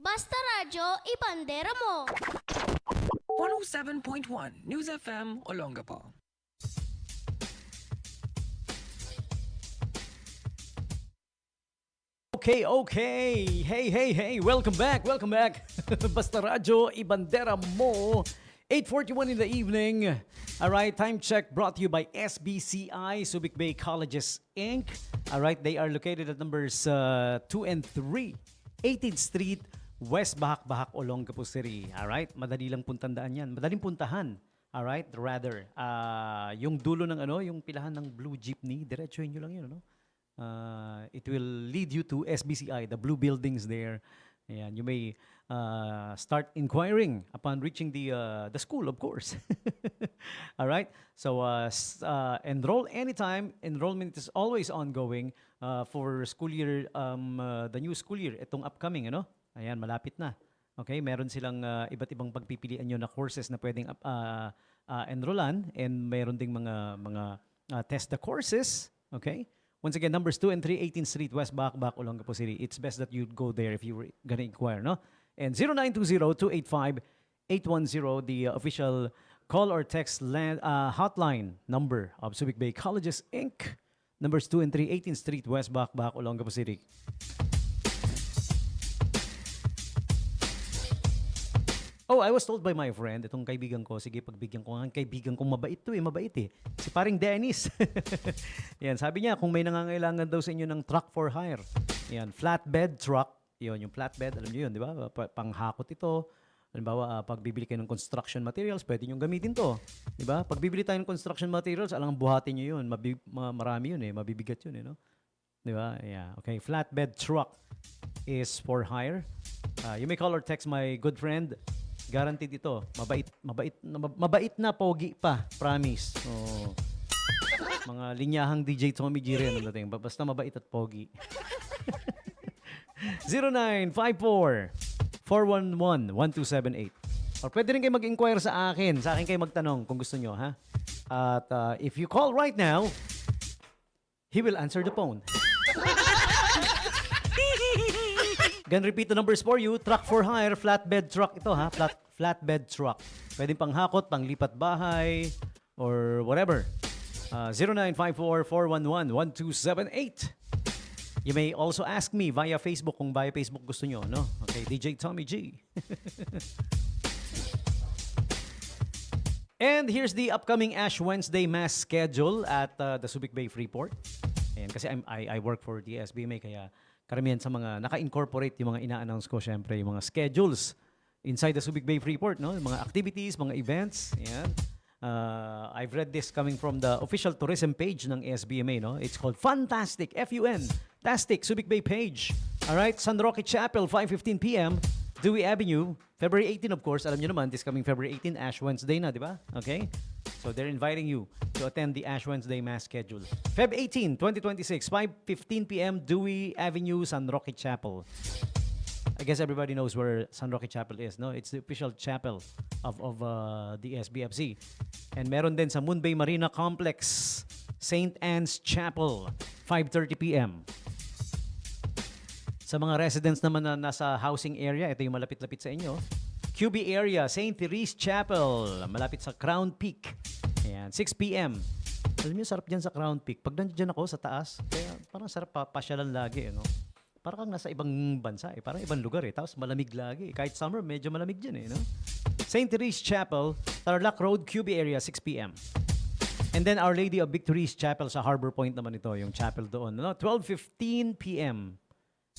Basta Radyo, ibandera mo! 107.1 News FM, Olongapo. Okay. Hey. Welcome back. Basta Radyo, ibandera mo. 8:41 in the evening. Alright, time check brought to you by SBCI, Subic Bay Colleges, Inc. Alright, they are located at numbers 2 and 3, 18th Street, West Bahak, Olongapo City. Alright, madali lang puntandaan yan. Madaling puntahan. Alright, rather. Yung dulo ng yung pilahan ng blue jeepney, diretsuhin nyo lang yun, it will lead you to SBCI, the blue buildings there. Ayan, you may start inquiring upon reaching the school, of course. All right. So enroll anytime. Enrollment is always ongoing for school year, the new school year, itong upcoming, Ayan, malapit na. Okay, meron silang iba't ibang pagpipilian nyo na courses na pwedeng enrollan, and meron ding mga test the courses. Okay. Once again, numbers 2 and 3, 18th Street, West Bahak, Olongapo City. It's best that you go there if you were gonna inquire, no? And 0920-285-810, the official call or text hotline number of Subic Bay Colleges, Inc. Numbers 2 and 3, 18th Street, West Bahak, Olongapo City. Oh, I was told by my friend, itong kaibigan ko, sige, pagbigyan ko ang kaibigan kong mabait eh. Si paring Dennis. Yan, sabi niya, kung may nangangailangan daw sa inyo ng truck for hire. Yan, flatbed truck. Yun, yung flatbed, alam niyo yun, di ba? Panghakot ito. Halimbawa, pag bibili kayo ng construction materials, pwede nyo gamitin to. Di ba? Pag bibili tayo ng construction materials, alang buhatin nyo yun. Marami yun mabibigat yun Di ba? Yeah, okay. Flatbed truck is for hire. You may call or text my good friend. Guaranteed ito. Mabait na pogi pa. Promise. Oh. Mga linyahang DJ Tommy G rin. Basta mabait at pogi. 0954-411-1278. Or pwede rin kayo mag-inquire sa akin. Sa akin kayo magtanong kung gusto nyo, ha? At if you call right now, he will answer the phone. Again, repeat the numbers for you. Truck for hire, flatbed truck ito, ha? Flatbed truck. Pwede panghakot, panglipat bahay, or whatever. 0954-411-1278. You may also ask me via Facebook kung via Facebook gusto nyo, no? Okay, DJ Tommy G. And here's the upcoming Ash Wednesday mass schedule at the Subic Bay Freeport. Ayan, kasi I work for the SBMA, kaya karamihan sa mga naka-incorporate yung mga ina-announce ko, syempre, yung mga schedules inside the Subic Bay Freeport, no? Yung mga activities, mga events. Ayan. I've read this coming from the official tourism page ng SBMA, no? It's called Fantastic, F-U-N, Tastic, Subic Bay page. Alright, San Roque Chapel, 5:15 p.m., Dewey Avenue, February 18, of course. Alam nyo naman, this coming February 18, Ash Wednesday na, di ba? Okay? So they're inviting you to attend the Ash Wednesday mass schedule. Feb 18, 2026, 5:15 p.m., Dewey Avenue, San Roque Chapel. I guess everybody knows where San Roque Chapel is, no? It's the official chapel of the SBFZ. And meron din sa Moonbay Marina Complex, St. Anne's Chapel, 5:30 p.m. Sa mga residents naman na nasa housing area, ito yung malapit-lapit sa inyo. QB area, St. Therese Chapel, malapit sa Crown Peak. Ayan, 6 p.m. Alam niyo, sarap dyan sa Crown Peak. Pag nandiyan ako sa taas, kaya parang sarap pasyalan lagi, Parang kang nasa ibang bansa, parang ibang lugar, Tapos malamig lagi. Kahit summer, medyo malamig dyan, St. Therese Chapel, Tarlac Road, QB area, 6 p.m. And then Our Lady of Victory's Chapel sa Harbor Point naman ito, yung chapel doon. 12:15 p.m.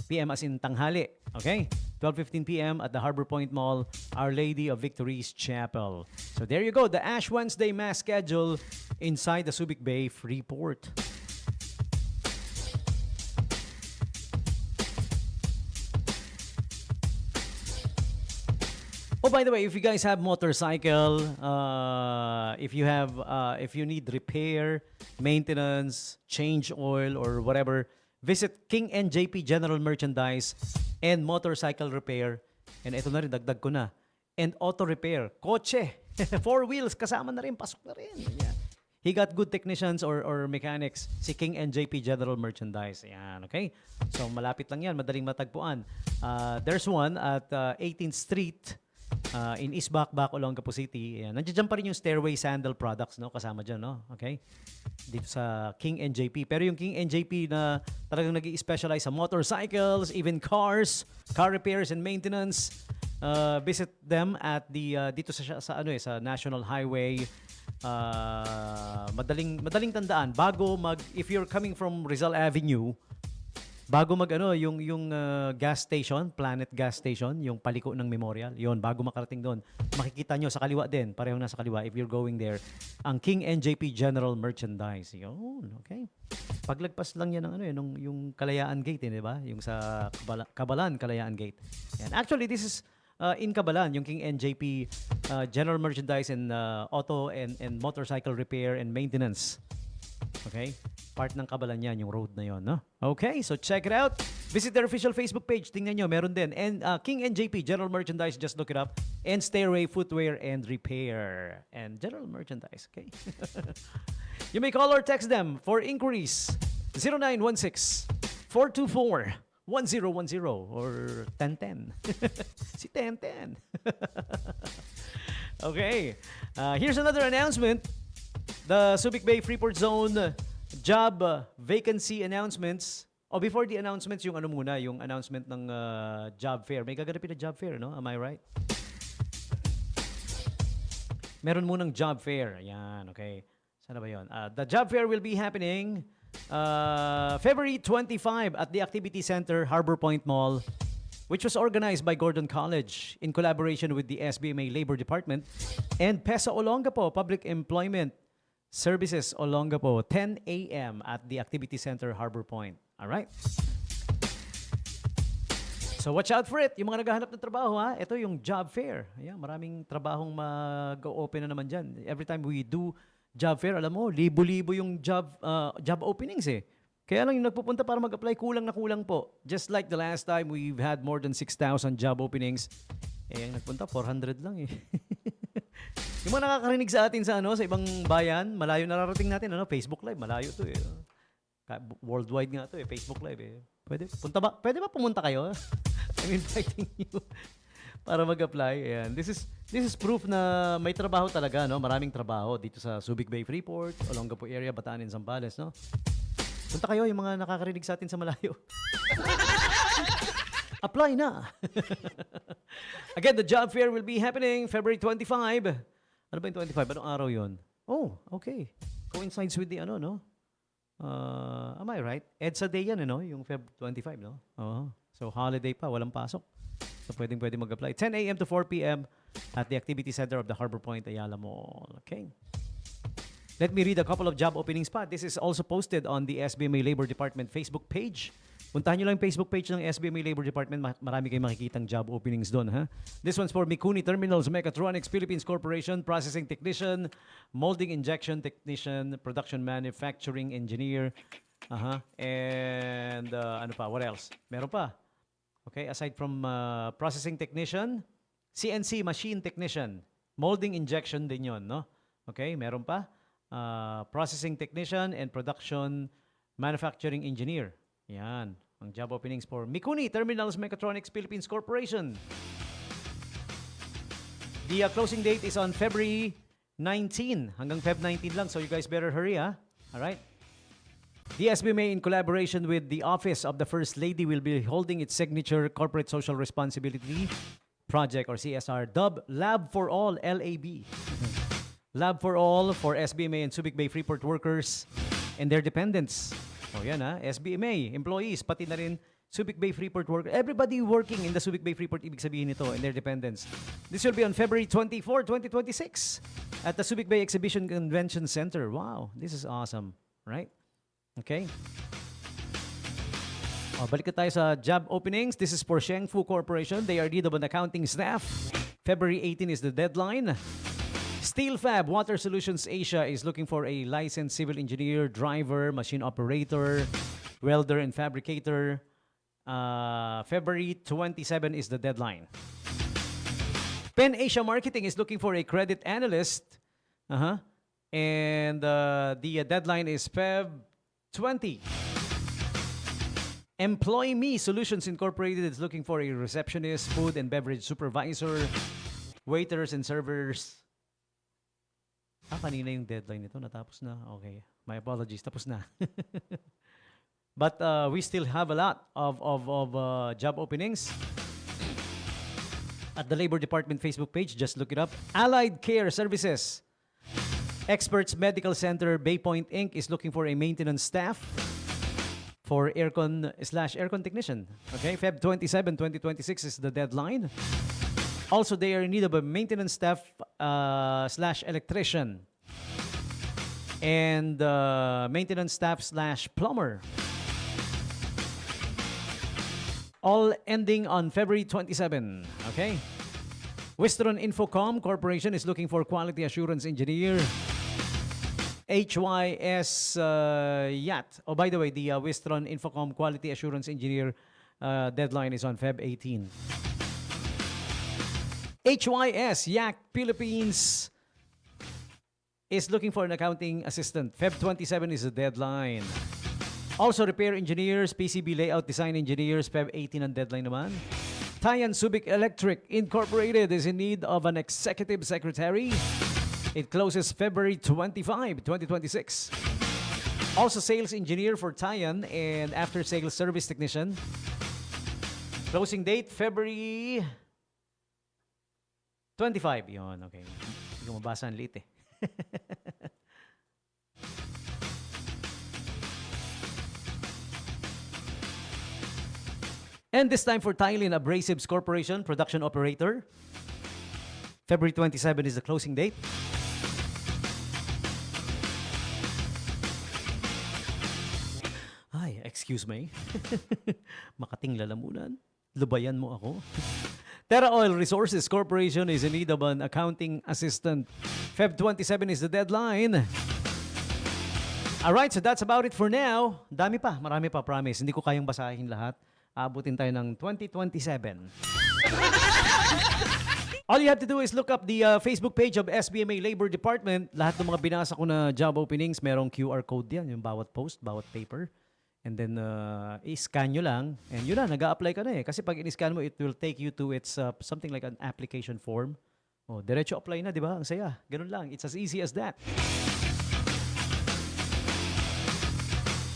PM as in tanghali. Okay? 12:15 p.m. at the Harbor Point Mall, Our Lady of Victory's Chapel. So there you go, the Ash Wednesday mass schedule inside the Subic Bay Freeport. Oh, by the way, if you guys have motorcycle, if you need repair, maintenance, change oil, or whatever, visit King NJP General Merchandise and Motorcycle Repair. And ito na rin, dagdag ko na. And auto repair. Kotse. 4 wheels, kasama na rin, pasok na rin. Yeah. he got good technicians or mechanics. Si King NJP General Merchandise. Ayan, okay? So, malapit lang yan. Madaling matagpuan. There's one at 18th Street in East Bakbak, Olongapo City. Ayan. Nandiyan pa rin yung Stairway Sandal Products, no? Kasama dyan, no? Okay? Dito sa King NJP. Pero yung King NJP na talagang nag-i-specialize sa motorcycles, even cars, car repairs and maintenance. Visit them at the dito sa National Highway. Madaling tandaan if you're coming from Rizal Avenue, bago yung gas station, Planet Gas Station, yung paliko ng Memorial, yon bago makarating doon, makikita nyo sa kaliwa din, parehong nasa kaliwa if you're going there, ang King NJP General Merchandise. Yun, okay. Paglagpas lang yan ng yung Kalayaan Gate, di ba? Yung sa Kabalan Kalayaan Gate. And actually, this is in Kabalan, yung King NJP General Merchandise and auto and motorcycle repair and maintenance. Okay? Part ng Kabalan yan, yung road na yon, no? Okay, so check it out. Visit their official Facebook page. Tingnan nyo, meron din. And King NJP General Merchandise, just look it up. And Stairway Footwear and Repair. And General Merchandise, okay? You may call or text them for inquiries. 0916-424-1010 or 1010. Si 1010. Okay. Here's another announcement. The Subic Bay Freeport Zone job vacancy announcements. Before the announcements, yung yung announcement ng job fair. May gaganapin na job fair, no? Am I right? Meron munang job fair. Ayan, okay. Sana ba yun? The job fair will be happening February 25 at the Activity Center, Harbor Point Mall, which was organized by Gordon College in collaboration with the SBMA Labor Department and PESA Olongapo, Public Employment Services Olongapo, 10 a.m. at the Activity Center, Harbor Point. All right? So watch out for it. Yung mga naghahanap ng trabaho, ha? Ito yung job fair. Ayan, maraming trabahong mag-open na naman dyan. Every time we do job fair, alam mo, libo-libo yung job openings eh. Kaya lang yung nagpupunta para mag-apply, kulang na kulang po. Just like the last time, we've had more than 6,000 job openings. Yung nagpunta, 400 lang eh. Yung mga nakakarinig sa atin sa ibang bayan, malayo nararating natin, Facebook Live, malayo to eh. Worldwide nga to eh, Facebook Live eh. Pwede ba pumunta kayo? I'm inviting you para mag-apply. Ayan. This is proof na may trabaho talaga, no? Maraming trabaho dito sa Subic Bay Freeport, Olongapo area, Bataan and Zambales, no? Punta kayo yung mga nakakarinig sa atin sa malayo. Apply na. Again, the job fair will be happening February 25. Ano ba yung 25? Anong araw yun? Oh, okay. Coincides with the no? Am I right? EDSA Day yan, yung Feb 25, no? So, holiday pa, walang pasok. So, pwede mag-apply. 10 a.m. to 4 p.m. at the Activity Center of the Harbor Point, Ayala Mall. Okay. Let me read a couple of job openings pa. This is also posted on the SBMA Labor Department Facebook page. Puntahan nyo lang yung Facebook page ng SBMA Labor Department. Marami kayong makikitang job openings doon, ha? This one's for Mikuni Terminals, Mechatronics, Philippines Corporation, Processing Technician, Molding Injection Technician, Production Manufacturing Engineer, and ano pa? What else? Meron pa. Okay, aside from Processing Technician, CNC Machine Technician, Molding Injection din yun, no? Okay, meron pa. Processing Technician and Production Manufacturing Engineer. Yan. Ang job openings for Mikuni Terminals Mechatronics Philippines Corporation. The closing date is on February 19. Hanggang Feb 19 lang. So you guys better hurry, ha? Alright? The SBMA, in collaboration with the Office of the First Lady, will be holding its signature Corporate Social Responsibility Project, or CSR, dubbed Lab for All, LAB. Lab for All for SBMA and Subic Bay Freeport workers and their dependents. O yan, ha? SBMA, employees, pati na rin Subic Bay Freeport workers. Everybody working in the Subic Bay Freeport, ibig sabihin nito, and their dependents. This will be on February 24, 2026 at the Subic Bay Exhibition Convention Center. Wow, this is awesome, right? Okay. Balik na tayo sa job openings. This is for Shengfu Corporation. They are need of an accounting staff. February 18 is the deadline. Steel Fab Water Solutions Asia is looking for a licensed civil engineer, driver, machine operator, welder, and fabricator. February 27 is the deadline. Pen Asia Marketing is looking for a credit analyst And the deadline is Feb 20. Employ Me Solutions Incorporated is looking for a receptionist, food and beverage supervisor, waiters and servers. Kanina yung deadline nito. Natapos na. Okay. My apologies. Tapos na. But we still have a lot of job openings. At the Labor Department Facebook page, just look it up. Allied Care Services. Experts Medical Center, Baypoint Inc. is looking for a maintenance staff for aircon/aircon technician. Okay, Feb 27, 2026 is the deadline. Also, they are in need of a maintenance staff /electrician and maintenance staff /plumber. All ending on February 27. Okay. Western Infocom Corporation is looking for quality assurance engineer. HYS Yacht. Oh, by the way, the Western Infocom quality assurance engineer deadline is on Feb 18. HYS Yacht Philippines is looking for an accounting assistant. Feb 27 is the deadline. Also, repair engineers, PCB layout design engineers, Feb 18 ang deadline naman. Tayan Subic Electric Incorporated is in need of an executive secretary. It closes February 25, 2026. Also, sales engineer for Tayan and after sales service technician. Closing date, February 25. Yun, okay. Hindi ko mabasa ang liit eh. And this time for Thailand Abrasives Corporation, production operator. February 27 is the closing date. Ay, excuse me. Makating lalamunan. Lubayan mo ako. Terra Oil Resources Corporation is in need of an accounting assistant. Feb 27 is the deadline. Alright, so that's about it for now. Dami pa, marami pa, promise. Hindi ko kayang basahin lahat. Abutin tayo ng 2027. All you have to do is look up the Facebook page of SBMA Labor Department. Lahat ng mga binasa ko na job openings, merong QR code yan, yung bawat post, bawat paper. And then, i-scan nyo lang. And yun na, nag-a-apply ka na eh. Kasi pag in-scan mo, it will take you to its something like an application form. Oh, diretso apply na, di ba? Ang saya. Ganun lang. It's as easy as that.